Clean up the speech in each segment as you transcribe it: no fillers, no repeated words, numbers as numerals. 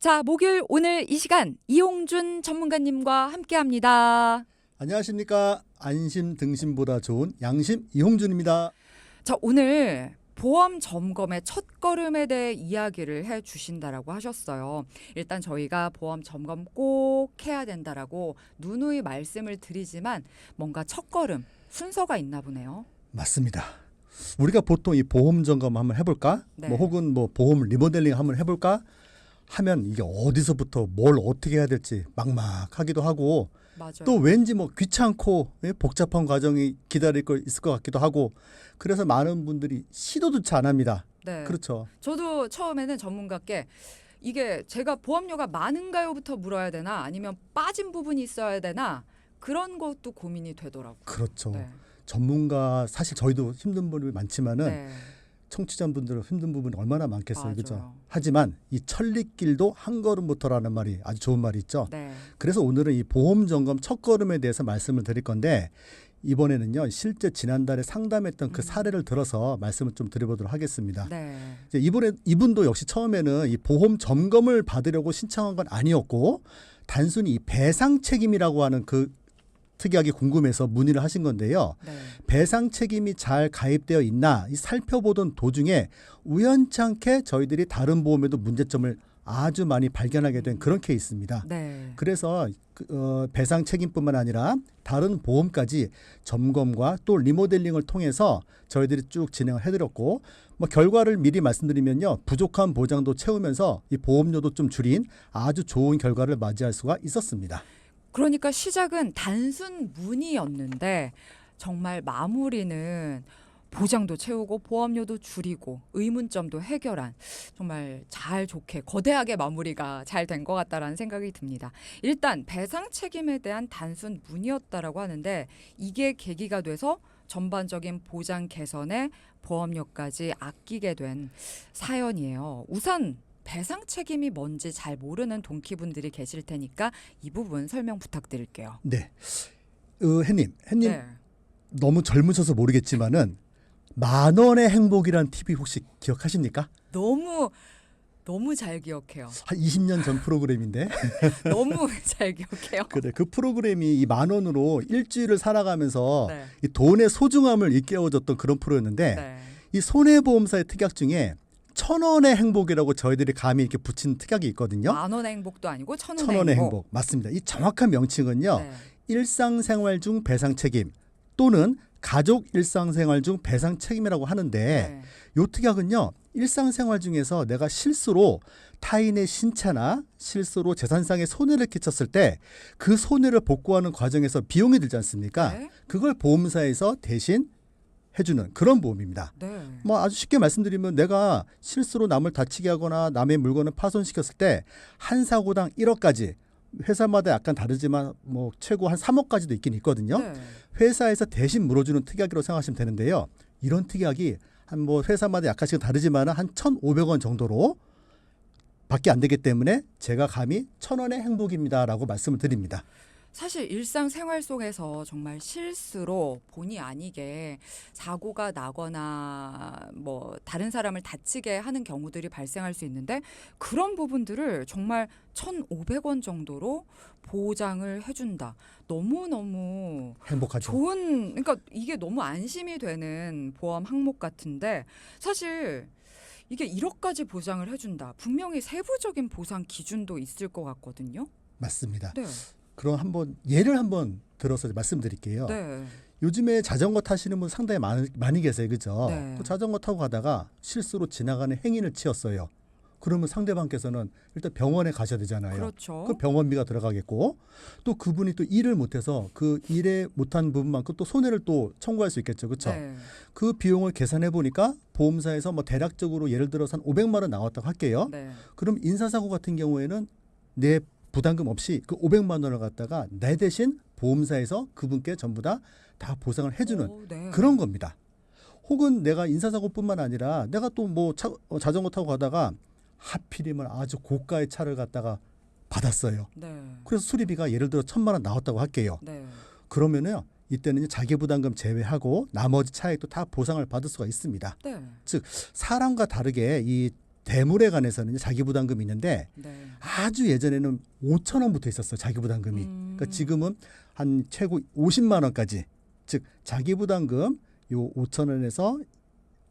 자, 목요일 오늘 이 시간 이용준 전문가님과 함께합니다. 안녕하십니까. 안심 등심보다 좋은 양심 이홍준입니다. 자, 오늘 보험 점검의 첫걸음에 대해 이야기를 해주신다라고 하셨어요. 일단 저희가 보험 점검 꼭 해야 된다라고 누누이 말씀을 드리지만 뭔가 첫걸음 순서가 있나 보네요. 맞습니다. 우리가 보통 이 보험 점검 한번 해볼까? 네. 혹은 보험 리모델링 한번 해볼까? 하면 이게 어디서부터 뭘 어떻게 해야 될지 막막하기도 하고 맞아요. 또 왠지 귀찮고 복잡한 과정이 기다릴 거 있을 것 같기도 하고 그래서 많은 분들이 시도조차 안 합니다. 네. 그렇죠. 저도 처음에는 전문가께 이게 제가 보험료가 많은가요부터 물어야 되나 아니면 빠진 부분이 있어야 되나 그런 것도 고민이 되더라고요. 그렇죠. 네. 전문가 사실 저희도 힘든 부분이 많지만은 네. 청취자분들은 힘든 부분이 얼마나 많겠어요. 맞아요. 그렇죠? 하지만 이 천리길도 한 걸음부터라는 말이 아주 좋은 말이 있죠. 네. 그래서 오늘은 이 보험 점검 첫걸음에 대해서 말씀을 드릴 건데 이번에는요. 실제 지난달에 상담했던 그 사례를 들어서 말씀을 좀 드려보도록 하겠습니다. 네. 이제 이분도 역시 처음에는 이 보험 점검을 받으려고 신청한 건 아니었고 단순히 이 배상 책임이라고 하는 그 특이하게 궁금해서 문의를 하신 건데요. 네. 배상 책임이 잘 가입되어 있나 이 살펴보던 도중에 우연찮게 저희들이 다른 보험에도 문제점을 아주 많이 발견하게 된 그런 케이스입니다. 네. 그래서 배상 책임뿐만 아니라 다른 보험까지 점검과 또 리모델링을 통해서 저희들이 쭉 진행을 해드렸고 결과를 미리 말씀드리면요. 부족한 보장도 채우면서 이 보험료도 좀 줄인 아주 좋은 결과를 맞이할 수가 있었습니다. 그러니까 시작은 단순 문의였는데 정말 마무리는 보장도 채우고 보험료도 줄이고 의문점도 해결한 정말 잘 좋게 거대하게 마무리가 잘 된 것 같다라는 생각이 듭니다. 일단 배상 책임에 대한 단순 문의였다라고 하는데 이게 계기가 돼서 전반적인 보장 개선에 보험료까지 아끼게 된 사연이에요. 우선 배상 책임이 뭔지 잘 모르는 동키분들이 계실 테니까 이 부분 설명 부탁드릴게요. 네, 햇님 네. 너무 젊으셔서 모르겠지만은 10,000원의 행복이라는 TV 혹시 기억하십니까? 너무 잘 기억해요. 한 20년 전 프로그램인데 너무 잘 기억해요. 그래, 그 프로그램이 이 10,000원으로 일주일을 살아가면서 네. 이 돈의 소중함을 일깨워줬던 그런 프로였는데 네. 이 손해보험사의 특약 중에 1,000원의 행복이라고 저희들이 감히 이렇게 붙인 특약이 있거든요. 10,000원의 행복도 아니고 1,000원의 1,000원의 행복. 맞습니다. 이 정확한 명칭은요. 네. 일상생활 중 배상 책임 또는 가족 일상생활 중 배상 책임이라고 하는데 네. 이 특약은요. 일상생활 중에서 내가 실수로 타인의 신체나 실수로 재산상의 손해를 끼쳤을 때 그 손해를 복구하는 과정에서 비용이 들지 않습니까? 네. 그걸 보험사에서 대신 해주는 그런 보험입니다. 네. 아주 쉽게 말씀드리면 내가 실수로 남을 다치게 하거나 남의 물건을 파손시켰을 때 한 사고당 1억까지 회사마다 약간 다르지만 최고 한 3억까지도 있긴 있거든요. 네. 회사에서 대신 물어주는 특약이라고 생각하시면 되는데요. 이런 특약이 한 회사마다 약간씩 다르지만 한 1,500원 정도로 밖에 안 되기 때문에 제가 감히 1,000원의 행복입니다라고 말씀을 드립니다. 사실 일상생활 속에서 정말 실수로 본의 아니게 사고가 나거나 다른 사람을 다치게 하는 경우들이 발생할 수 있는데 그런 부분들을 정말 1,500원 정도로 보장을 해준다. 너무너무 행복하죠. 그러니까 이게 너무 안심이 되는 보험 항목 같은데 사실 이게 1억까지 보장을 해준다. 분명히 세부적인 보상 기준도 있을 것 같거든요. 맞습니다. 네. 그럼 예를 한번 들어서 말씀드릴게요. 네. 요즘에 자전거 타시는 분 상당히 많이 계세요. 그죠? 네. 그 자전거 타고 가다가 실수로 지나가는 행인을 치였어요. 그러면 상대방께서는 일단 병원에 가셔야 되잖아요. 그렇죠. 그 병원비가 들어가겠고 또 그분이 또 일을 못해서 그 일에 못한 부분만큼 또 손해를 또 청구할 수 있겠죠. 그렇죠? 네. 그 비용을 계산해 보니까 보험사에서 대략적으로 예를 들어서 한 500만 원 나왔다고 할게요. 네. 그럼 인사사고 같은 경우에는 내 부담금 없이 그 500만 원을 갖다가 내 대신 보험사에서 그분께 전부 다 보상을 해주는 네. 그런 겁니다. 혹은 내가 인사사고뿐만 아니라 내가 또 자전거 타고 가다가 하필이면 아주 고가의 차를 갖다가 받았어요. 네. 그래서 수리비가 예를 들어 1,000만 원 나왔다고 할게요. 네. 그러면은 이때는 자기 부담금 제외하고 나머지 차액도 다 보상을 받을 수가 있습니다. 네. 즉 사람과 다르게 이 대물에 관해서는 자기 부담금이 있는데 네. 아주 예전에는 5천 원부터 있었어요. 자기부담금이. 그러니까 지금은 한 최고 50만 원까지. 즉 자기부담금 요 5천 원에서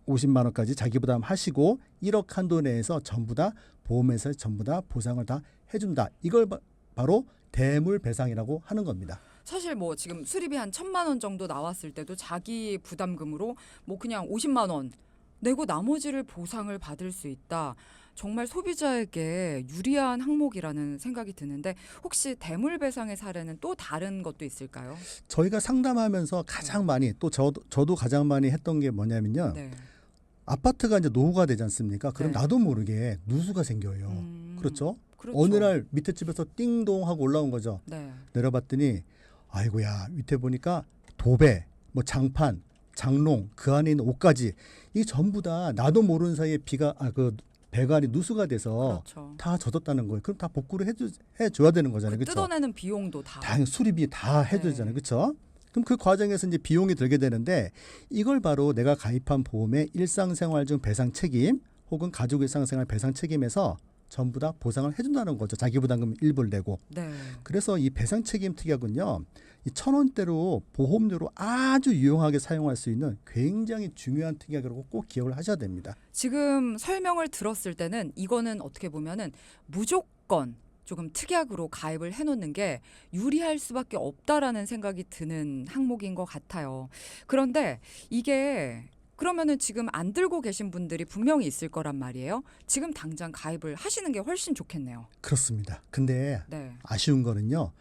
50만 원까지 자기부담 하시고 1억 한도 내에서 전부 다 보험회사에서 전부 다 보상을 다 해준다. 이걸 바로 대물배상이라고 하는 겁니다. 사실 뭐 지금 수리비 한 1,000만 원 정도 나왔을 때도 자기 부담금으로 뭐 그냥 50만 원 내고 나머지를 보상을 받을 수 있다. 정말 소비자에게 유리한 항목이라는 생각이 드는데 혹시 대물배상의 사례는 또 다른 것도 있을까요? 저희가 상담하면서 가장 많이 또 저도 가장 많이 했던 게 뭐냐면요. 네. 아파트가 이제 노후가 되지 않습니까? 그럼 네. 나도 모르게 누수가 생겨요. 그렇죠? 그렇죠. 어느 날 밑에 집에서 띵동 하고 올라온 거죠. 네. 내려봤더니 아이고야 밑에 보니까 도배, 뭐 장판, 장롱 그 안에 있는 옷까지 이 전부 다 나도 모르는 사이에 그 배관이 누수가 돼서 그렇죠. 다 젖었다는 거예요. 그럼 다 복구를 해줘야 되는 거잖아요. 그 그렇죠? 뜯어내는 비용도 다. 당연히 수리비 다 해드리잖아요. 그렇죠? 그럼 그 과정에서 이제 비용이 들게 되는데 이걸 바로 내가 가입한 보험의 일상생활 중 배상 책임 혹은 가족 일상생활 배상 책임에서 전부 다 보상을 해준다는 거죠. 자기부담금 일부를 내고. 네. 그래서 이 배상 책임 특약은요. 이 1,000원대로 보험료로 아주 유용하게 사용할 수 있는 굉장히 중요한 특약이라고 꼭 기억을 하셔야 됩니다. 지금 설명을 들었을 때는 이거는 어떻게 보면은 무조건 조금 특약으로 가입을 해놓는 게 유리할 수밖에 없다라는 생각이 드는 항목인 것 같아요. 그런데 이게 그러면은 지금 안 들고 계신 분들이 분명히 있을 거란 말이에요. 지금 당장 가입을 하시는 게 훨씬 좋겠네요. 그렇습니다. 근데 네. 아쉬운 거는요.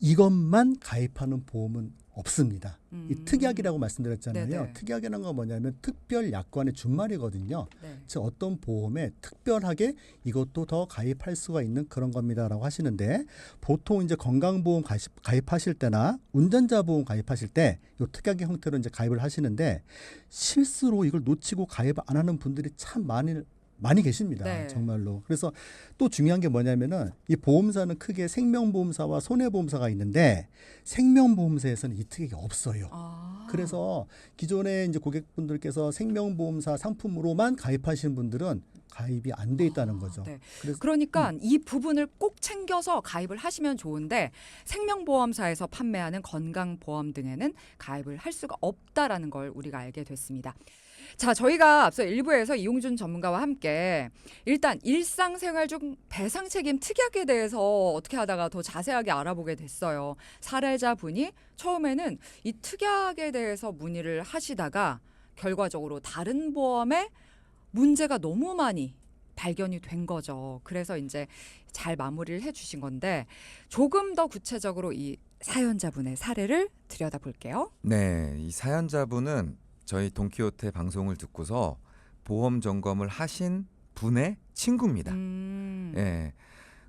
이것만 가입하는 보험은 없습니다. 이 특약이라고 말씀드렸잖아요. 네네. 특약이라는 건 뭐냐면 특별 약관의 준말이거든요. 네. 즉 어떤 보험에 특별하게 이것도 더 가입할 수가 있는 그런 겁니다라고 하시는데 보통 이제 건강보험 가입하실 때나 운전자 보험 가입하실 때 이 특약의 형태로 이제 가입을 하시는데 실수로 이걸 놓치고 가입 안 하는 분들이 참 많이 계십니다. 네. 정말로. 그래서 또 중요한 게 뭐냐면은 이 보험사는 크게 생명보험사와 손해보험사가 있는데 생명보험사에서는 이 특약이 없어요. 아. 그래서 기존에 이제 고객분들께서 생명보험사 상품으로만 가입하시는 분들은 가입이 안 돼 있다는 거죠. 네. 그래서 그러니까 이 부분을 꼭 챙겨서 가입을 하시면 좋은데 생명보험사에서 판매하는 건강보험 등에는 가입을 할 수가 없다라는 걸 우리가 알게 됐습니다. 자, 저희가 앞서 1부에서 이용준 전문가와 함께 일단 일상생활 중 배상 책임 특약에 대해서 어떻게 하다가 더 자세하게 알아보게 됐어요. 사례자분이 처음에는 이 특약에 대해서 문의를 하시다가 결과적으로 다른 보험에 문제가 너무 많이 발견이 된 거죠. 그래서 이제 잘 마무리를 해주신 건데 조금 더 구체적으로 이 사연자분의 사례를 들여다볼게요. 네, 이 사연자분은 저희 돈키호테 방송을 듣고서 보험 점검을 하신 분의 친구입니다. 예.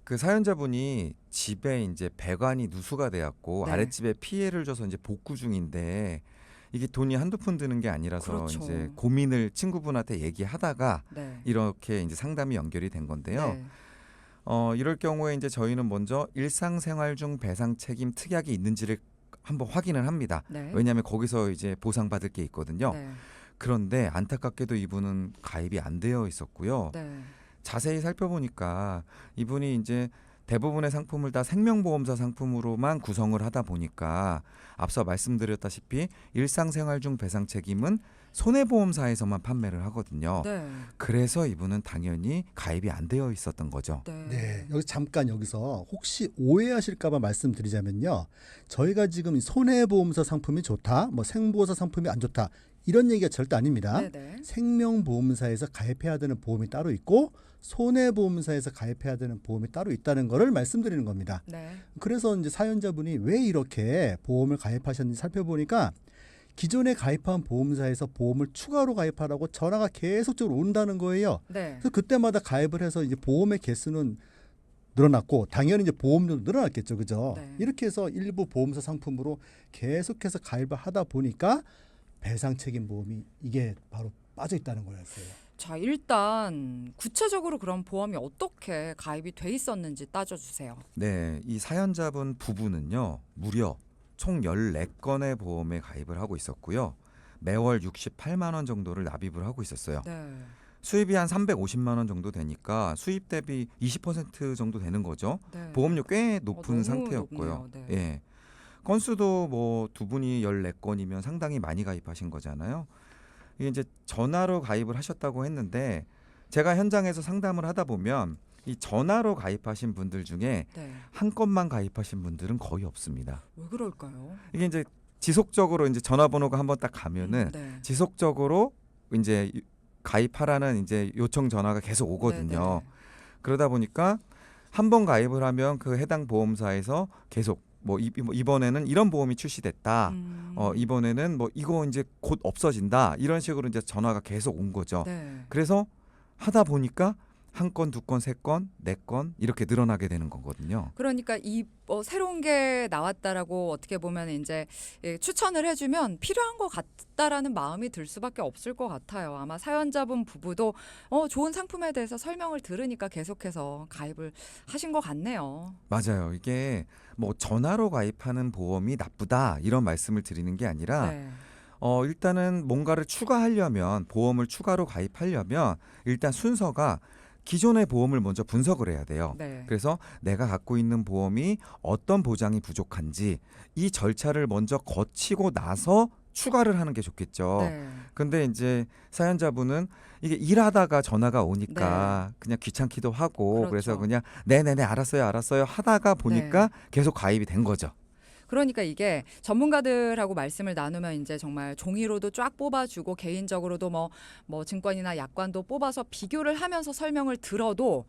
그 사연자분이 집에 이제 배관이 누수가 되었고 네. 아랫집에 피해를 줘서 이제 복구 중인데 이게 돈이 한두 푼 드는 게 아니라서 그렇죠. 이제 고민을 친구분한테 얘기하다가 네. 이렇게 이제 상담이 연결이 된 건데요. 네. 이럴 경우에 이제 저희는 먼저 일상생활 중 배상 책임 특약이 있는지를 한번 확인을 합니다. 네. 왜냐하면 거기서 이제 보상받을 게 있거든요. 네. 그런데 안타깝게도 이분은 가입이 안 되어 있었고요. 네. 자세히 살펴보니까 이분이 이제 대부분의 상품을 다 생명보험사 상품으로만 구성을 하다 보니까 앞서 말씀드렸다시피 일상생활 중 배상 책임은 손해보험사에서만 판매를 하거든요. 네. 그래서 이분은 당연히 가입이 안 되어 있었던 거죠. 네. 네, 여기서 혹시 오해하실까봐 말씀드리자면요. 저희가 지금 손해보험사 상품이 좋다, 뭐 생보험사 상품이 안 좋다 이런 얘기가 절대 아닙니다. 네. 네. 생명보험사에서 가입해야 되는 보험이 따로 있고 손해보험사에서 가입해야 되는 보험이 따로 있다는 것을 말씀드리는 겁니다. 네. 그래서 이제 사연자분이 왜 이렇게 보험을 가입하셨는지 살펴보니까 기존에 가입한 보험사에서 보험을 추가로 가입하라고 전화가 계속적으로 온다는 거예요. 네. 그래서 그때마다 가입을 해서 이제 보험의 개수는 늘어났고 당연히 이제 보험료도 늘어났겠죠, 그죠? 네. 이렇게 해서 일부 보험사 상품으로 계속해서 가입을 하다 보니까 배상 책임 보험이 이게 바로 빠져 있다는 거였어요. 자, 일단 구체적으로 그런 보험이 어떻게 가입이 돼 있었는지 따져주세요. 네, 이 사연자분 부부는요. 무려 총 14건의 보험에 가입을 하고 있었고요. 매월 68만 원 정도를 납입을 하고 있었어요. 네. 수입이 한 350만 원 정도 되니까 수입 대비 20% 정도 되는 거죠. 네. 보험료 꽤 높은 너무 상태였고요. 높네요. 네. 예. 건수도 뭐 두 분이 14건이면 상당히 많이 가입하신 거잖아요. 이게 이제 전화로 가입을 하셨다고 했는데 제가 현장에서 상담을 하다 보면 이 전화로 가입하신 분들 중에 네. 한 건만 가입하신 분들은 거의 없습니다. 왜 그럴까요? 이게 이제 지속적으로 이제 전화번호가 한번 딱 가면은 네. 지속적으로 이제 가입하라는 이제 요청 전화가 계속 오거든요. 네, 그러다 보니까 한 번 가입을 하면 그 해당 보험사에서 계속 뭐 이번에는 이런 보험이 출시됐다. 이번에는 뭐 이거 이제 곧 없어진다. 이런 식으로 이제 전화가 계속 온 거죠. 네. 그래서 하다 보니까 한 건, 두 건, 세 건, 네 건 이렇게 늘어나게 되는 거거든요. 그러니까 이 새로운 게 나왔다라고 어떻게 보면 이제 추천을 해주면 필요한 것 같다라는 마음이 들 수밖에 없을 것 같아요. 아마 사연자분 부부도 좋은 상품에 대해서 설명을 들으니까 계속해서 가입을 하신 것 같네요. 맞아요. 이게 뭐 전화로 가입하는 보험이 나쁘다 이런 말씀을 드리는 게 아니라 네. 일단은 뭔가를 추가하려면 보험을 추가로 가입하려면 일단 순서가 기존의 보험을 먼저 분석을 해야 돼요. 네. 그래서 내가 갖고 있는 보험이 어떤 보장이 부족한지 이 절차를 먼저 거치고 나서 추가를 하는 게 좋겠죠. 네. 근데 이제 사연자분은 이게 일하다가 전화가 오니까 그냥 귀찮기도 하고 그래서 그렇죠. 그냥 네네네 알았어요 하다가 보니까 계속 가입이 된 거죠. 그러니까 이게 전문가들하고 말씀을 나누면 이제 정말 종이로도 쫙 뽑아주고 개인적으로도 뭐 증권이나 약관도 뽑아서 비교를 하면서 설명을 들어도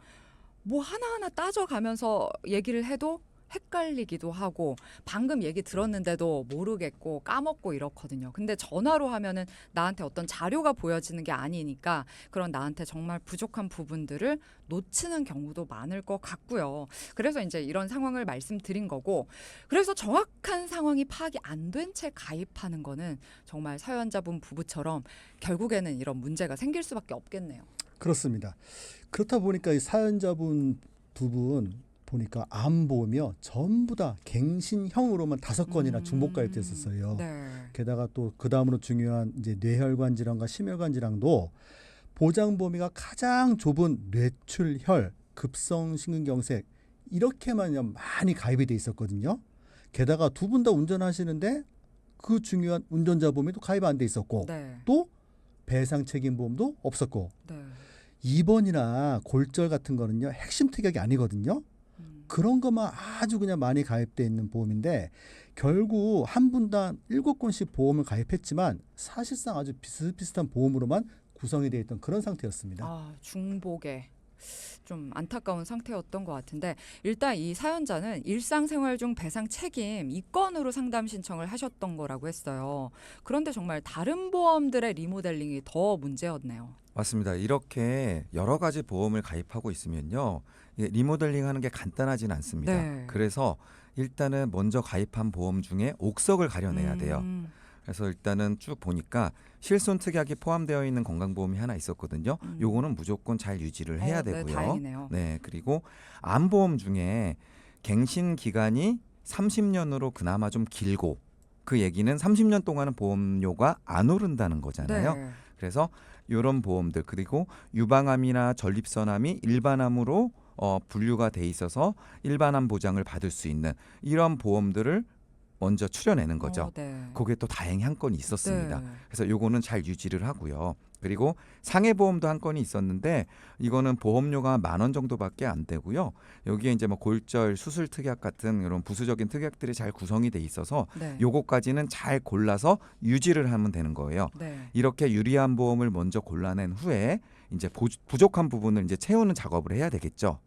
뭐 하나하나 따져가면서 얘기를 해도 헷갈리기도 하고 방금 얘기 들었는데도 모르겠고 까먹고 이렇거든요. 근데 전화로 하면은 나한테 어떤 자료가 보여지는 게 아니니까 그런 나한테 정말 부족한 부분들을 놓치는 경우도 많을 것 같고요. 그래서 이제 이런 상황을 말씀드린 거고 그래서 정확한 상황이 파악이 안 된 채 가입하는 거는 정말 사연자분 부부처럼 결국에는 이런 문제가 생길 수밖에 없겠네요. 그렇습니다. 그렇다 보니까 이 사연자분 두 분 보니까 암보험이요 전부 다 갱신형으로만 5건이나 중복 가입됐었어요. 네. 게다가 또 그 다음으로 중요한 이제 뇌혈관 질환과 심혈관 질환도 보장 범위가 가장 좁은 뇌출혈, 급성 심근경색 이렇게만 많이 가입이 돼 있었거든요. 게다가 두 분 다 운전하시는데 그 중요한 운전자 보험에도 가입 안 돼 있었고 네. 또 배상 책임 보험도 없었고 네. 입원이나 골절 같은 거는요 핵심 특약이 아니거든요. 그런 것만 아주 그냥 많이 가입돼 있는 보험인데 결국 한 분당 7건씩 보험을 가입했지만 사실상 아주 비슷비슷한 보험으로만 구성이 되어 있던 그런 상태였습니다. 아, 중복에 좀 안타까운 상태였던 것 같은데 일단 이 사연자는 일상생활 중 배상 책임 2건으로 상담 신청을 하셨던 거라고 했어요. 그런데 정말 다른 보험들의 리모델링이 더 문제였네요. 맞습니다. 이렇게 여러 가지 보험을 가입하고 있으면요. 리모델링 하는 게 간단하진 않습니다. 네. 그래서 일단은 먼저 가입한 보험 중에 옥석을 가려내야 돼요. 그래서 일단은 쭉 보니까 실손 특약이 포함되어 있는 건강보험이 하나 있었거든요. 요거는 무조건 잘 유지를 해야 되고요. 네, 다행이네요. 네, 그리고 암보험 중에 갱신 기간이 30년으로 그나마 좀 길고 그 얘기는 30년 동안은 보험료가 안 오른다는 거잖아요. 네. 그래서 이런 보험들 그리고 유방암이나 전립선암이 일반암으로 분류가 돼 있어서 일반암 보장을 받을 수 있는 이런 보험들을 먼저 추려내는 거죠. 네. 그게 또 다행히 한 건이 있었습니다. 네. 그래서 요거는 잘 유지를 하고요. 그리고 상해보험도 한 건이 있었는데 이거는 보험료가 10,000원 정도밖에 안 되고요. 여기에 이제 뭐 골절, 수술 특약 같은 이런 부수적인 특약들이 잘 구성이 돼 있어서 네. 요거까지는 잘 골라서 유지를 하면 되는 거예요. 네. 이렇게 유리한 보험을 먼저 골라낸 후에 이제 부족한 부분을 이제 채우는 작업을 해야 되겠죠.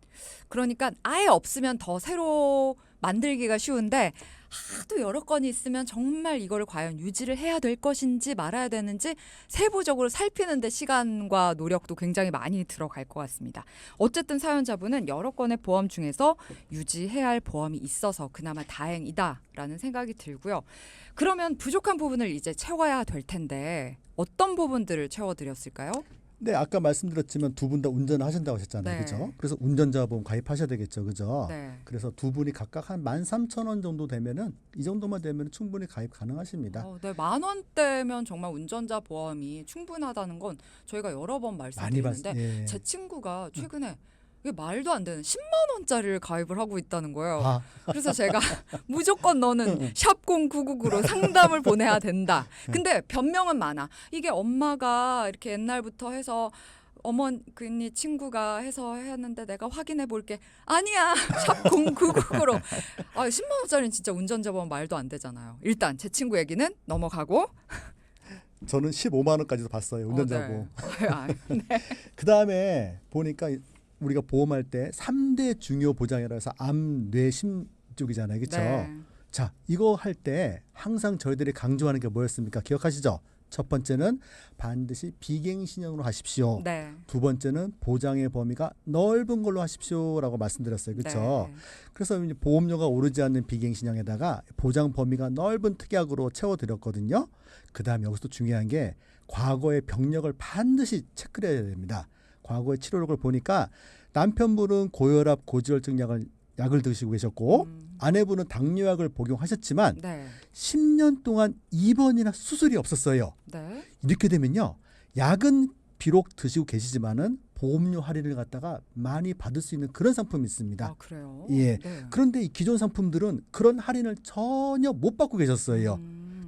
그러니까 아예 없으면 더 새로 만들기가 쉬운데 하도 여러 건이 있으면 정말 이걸 과연 유지를 해야 될 것인지 말아야 되는지 세부적으로 살피는데 시간과 노력도 굉장히 많이 들어갈 것 같습니다. 어쨌든 사연자분은 여러 건의 보험 중에서 유지해야 할 보험이 있어서 그나마 다행이다라는 생각이 들고요. 그러면 부족한 부분을 이제 채워야 될 텐데 어떤 부분들을 채워드렸을까요? 네, 아까 말씀드렸지만 두 분 다 운전을 하신다고 하셨잖아요. 네. 그죠? 그래서 운전자 보험 가입하셔야 되겠죠. 그죠? 네. 그래서 두 분이 각각 한 13,000원 정도 되면은 이 정도만 되면 충분히 가입 가능하십니다. 네, 10,000원대면 정말 운전자 보험이 충분하다는 건 저희가 여러 번 많이 말씀드리는데 예. 제 친구가 최근에 이게 말도 안 되는 10만 원짜리를 가입을 하고 있다는 거예요. 아, 그래서 제가 무조건 너는 샵 0999로 상담을 보내야 된다. 근데 변명은 많아. 이게 엄마가 이렇게 옛날부터 해서 어머니 친구가 해서 했는데 내가 확인해 볼게. 아니야. 샵 0999로. 10만 원짜리는 진짜 운전자 보험 말도 안 되잖아요. 일단 제 친구 얘기는 넘어가고. 저는 15만 원까지도 봤어요. 운전자 네. 보험. 네. 그다음에 보니까 우리가 보험할 때 3대 중요 보장이라 해서 암, 뇌, 심 쪽이잖아요. 그렇죠? 네. 자, 이거 할 때 항상 저희들이 강조하는 게 뭐였습니까? 기억하시죠? 첫 번째는 반드시 비갱신형으로 하십시오. 네. 두 번째는 보장의 범위가 넓은 걸로 하십시오라고 말씀드렸어요. 그렇죠? 네. 그래서 이제 보험료가 오르지 않는 비갱신형에다가 보장 범위가 넓은 특약으로 채워드렸거든요. 그다음에 여기서 중요한 게 과거의 병력을 반드시 체크를 해야 됩니다. 과거의 치료력을 보니까 남편분은 고혈압, 고지혈증 약을 드시고 계셨고 아내분은 당뇨약을 복용하셨지만 네. 10년 동안 입원이나 수술이 없었어요. 네. 이렇게 되면요. 약은 비록 드시고 계시지만은 보험료 할인을 갖다가 많이 받을 수 있는 그런 상품이 있습니다. 그래요? 예. 네. 그런데 이 기존 상품들은 그런 할인을 전혀 못 받고 계셨어요.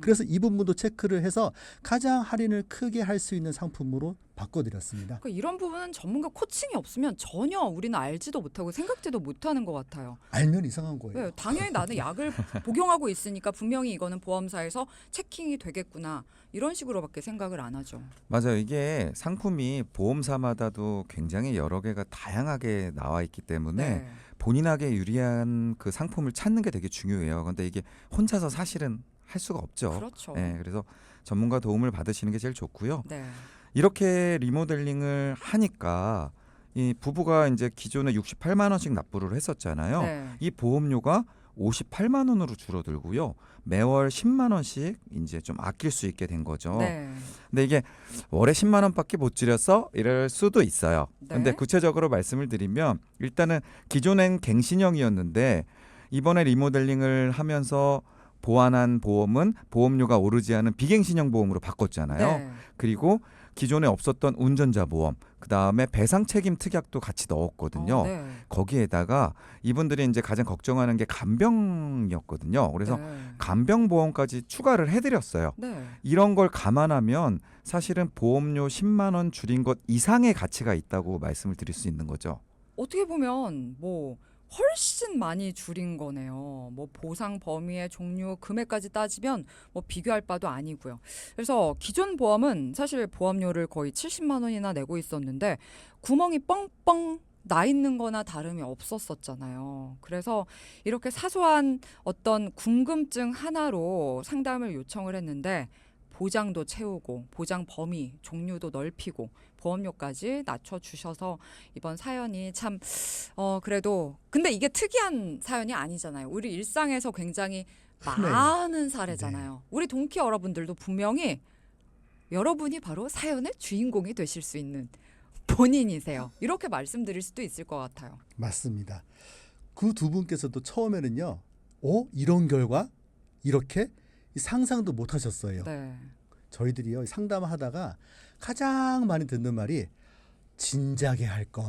그래서 이 부분도 체크를 해서 가장 할인을 크게 할 수 있는 상품으로 바꿔드렸습니다. 그러니까 이런 부분은 전문가 코칭이 없으면 전혀 우리는 알지도 못하고 생각지도 못하는 것 같아요. 알면 이상한 거예요. 네, 당연히 나는 약을 복용하고 있으니까 분명히 이거는 보험사에서 체킹이 되겠구나 이런 식으로밖에 생각을 안 하죠. 맞아요. 이게 상품이 보험사마다도 굉장히 여러 개가 다양하게 나와 있기 때문에 네. 본인에게 유리한 그 상품을 찾는 게 되게 중요해요. 근데 이게 혼자서 사실은 할 수가 없죠. 그렇죠. 네, 그래서 전문가 도움을 받으시는 게 제일 좋고요. 네. 이렇게 리모델링을 하니까 이 부부가 이제 기존에 68만 원씩 납부를 했었잖아요. 네. 이 보험료가 58만 원으로 줄어들고요. 매월 10만 원씩 이제 좀 아낄 수 있게 된 거죠. 네. 근데 이게 월에 10만 원밖에 못 줄였어? 이럴 수도 있어요. 네. 근데 구체적으로 말씀을 드리면 일단은 기존엔 갱신형이었는데 이번에 리모델링을 하면서 보완한 보험은 보험료가 오르지 않은 비갱신형 보험으로 바꿨잖아요. 네. 그리고 기존에 없었던 운전자 보험, 그다음에 배상 책임 특약도 같이 넣었거든요. 네. 거기에다가 이분들이 이제 가장 걱정하는 게 간병이었거든요. 그래서 네. 간병 보험까지 추가를 해드렸어요. 네. 이런 걸 감안하면 사실은 보험료 10만 원 줄인 것 이상의 가치가 있다고 말씀을 드릴 수 있는 거죠. 어떻게 보면 뭐 훨씬 많이 줄인 거네요. 뭐 보상 범위의 종류, 금액까지 따지면 뭐 비교할 바도 아니고요. 그래서 기존 보험은 사실 보험료를 거의 70만 원이나 내고 있었는데 구멍이 뻥뻥 나 있는 거나 다름이 없었었잖아요. 그래서 이렇게 사소한 어떤 궁금증 하나로 상담을 요청을 했는데 보장도 채우고 보장 범위, 종류도 넓히고 보험료까지 낮춰주셔서 이번 사연이 참 그래도 근데 이게 특이한 사연이 아니잖아요. 우리 일상에서 굉장히 흔해요. 많은 사례잖아요. 우리 동키 여러분들도 분명히 여러분이 바로 사연의 주인공이 되실 수 있는 본인이세요. 이렇게 말씀드릴 수도 있을 것 같아요. 맞습니다. 그 두 분께서도 처음에는요. 이런 결과? 이렇게? 상상도 못 하셨어요. 네. 저희들이요. 상담하다가 가장 많이 듣는 말이 진작에 할 걸.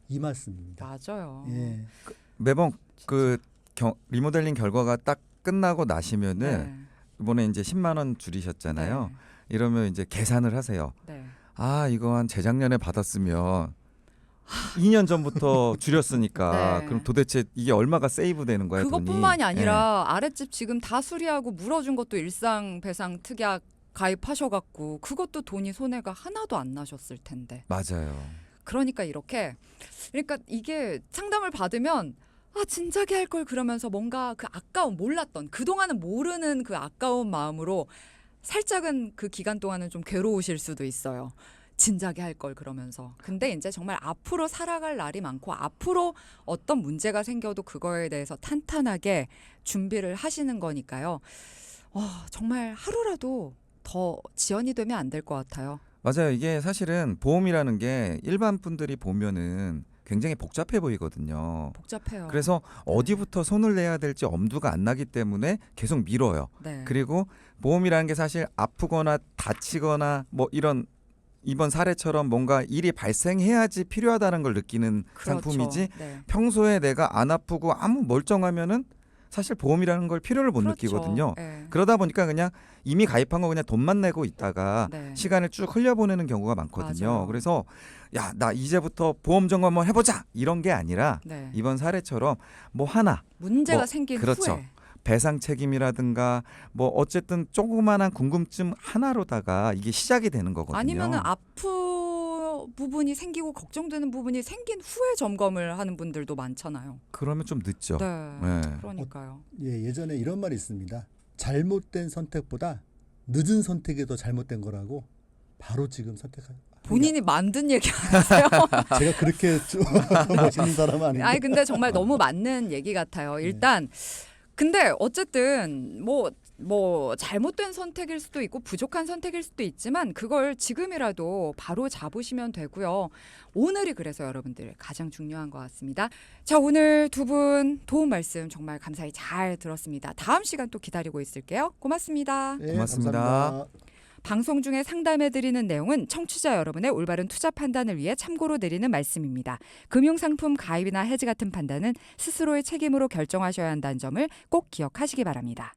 이 말씀입니다. 맞아요. 예. 매번 그 리모델링 결과가 딱 끝나고 나시면은 네. 이번에 이제 10만 원 줄이셨잖아요. 네. 이러면 이제 계산을 하세요. 네. 아, 이거 한 재작년에 받았으면 2년 전부터 줄였으니까 네. 그럼 도대체 이게 얼마가 세이브 되는 거예요, 돈이? 그것뿐만이 예. 아니라 아랫집 지금 다 수리하고 물어준 것도 일상 배상 특약 가입하셔갖고 그것도 돈이 손해가 하나도 안 나셨을 텐데. 맞아요. 그러니까 이게 상담을 받으면 진작에 할 걸 그러면서 뭔가 그 아까운 몰랐던 그동안은 모르는 그 아까운 마음으로 살짝은 그 기간 동안은 좀 괴로우실 수도 있어요. 진작에 할 걸 그러면서. 근데 이제 정말 앞으로 살아갈 날이 많고 앞으로 어떤 문제가 생겨도 그거에 대해서 탄탄하게 준비를 하시는 거니까요. 정말 하루라도 더 지연이 되면 안 될 것 같아요. 맞아요. 이게 사실은 보험이라는 게 일반 분들이 보면은 굉장히 복잡해 보이거든요. 복잡해요. 그래서 어디부터 손을 내야 될지 엄두가 안 나기 때문에 계속 미뤄요. 네. 그리고 보험이라는 게 사실 아프거나 다치거나 뭐 이번 사례처럼 뭔가 일이 발생해야지 필요하다는 걸 느끼는 그렇죠. 상품이지 네. 평소에 내가 안 아프고 아무 멀쩡하면은 사실 보험이라는 걸 필요를 못 그렇죠. 느끼거든요. 네. 그러다 보니까 그냥 이미 가입한 거 그냥 돈만 내고 있다가 네. 시간을 쭉 흘려보내는 경우가 많거든요. 맞아요. 그래서 야, 나 이제부터 보험 점검 한번 해보자 이런 게 아니라 네. 이번 사례처럼 뭐 하나 문제가 뭐, 생긴 그렇죠. 후에 배상 책임이라든가 뭐 어쨌든 조그마한 궁금증 하나로다가 이게 시작이 되는 거거든요. 아니면은 부분이 생기고 걱정되는 부분이 생긴 후에 점검을 하는 분들도 많잖아요. 그러면 좀 늦죠. 네. 네. 그러니까요. 예, 예전에 이런 말이 있습니다. 잘못된 선택보다 늦은 선택이 더 잘못된 거라고 바로 지금 선택하는. 본인이 만든 얘기 아니세요? 제가 그렇게 좀 멋있는 사람은 아닌데. 아니 근데 정말 너무 맞는 얘기 같아요. 일단 근데 어쨌든 뭐 잘못된 선택일 수도 있고 부족한 선택일 수도 있지만 그걸 지금이라도 바로 잡으시면 되고요. 오늘이 그래서 여러분들 가장 중요한 것 같습니다. 자, 오늘 두 분 도움 말씀 정말 감사히 잘 들었습니다. 다음 시간 또 기다리고 있을게요. 고맙습니다. 예, 고맙습니다. 감사합니다. 방송 중에 상담해드리는 내용은 청취자 여러분의 올바른 투자 판단을 위해 참고로 드리는 말씀입니다. 금융상품 가입이나 해지 같은 판단은 스스로의 책임으로 결정하셔야 한다는 점을 꼭 기억하시기 바랍니다.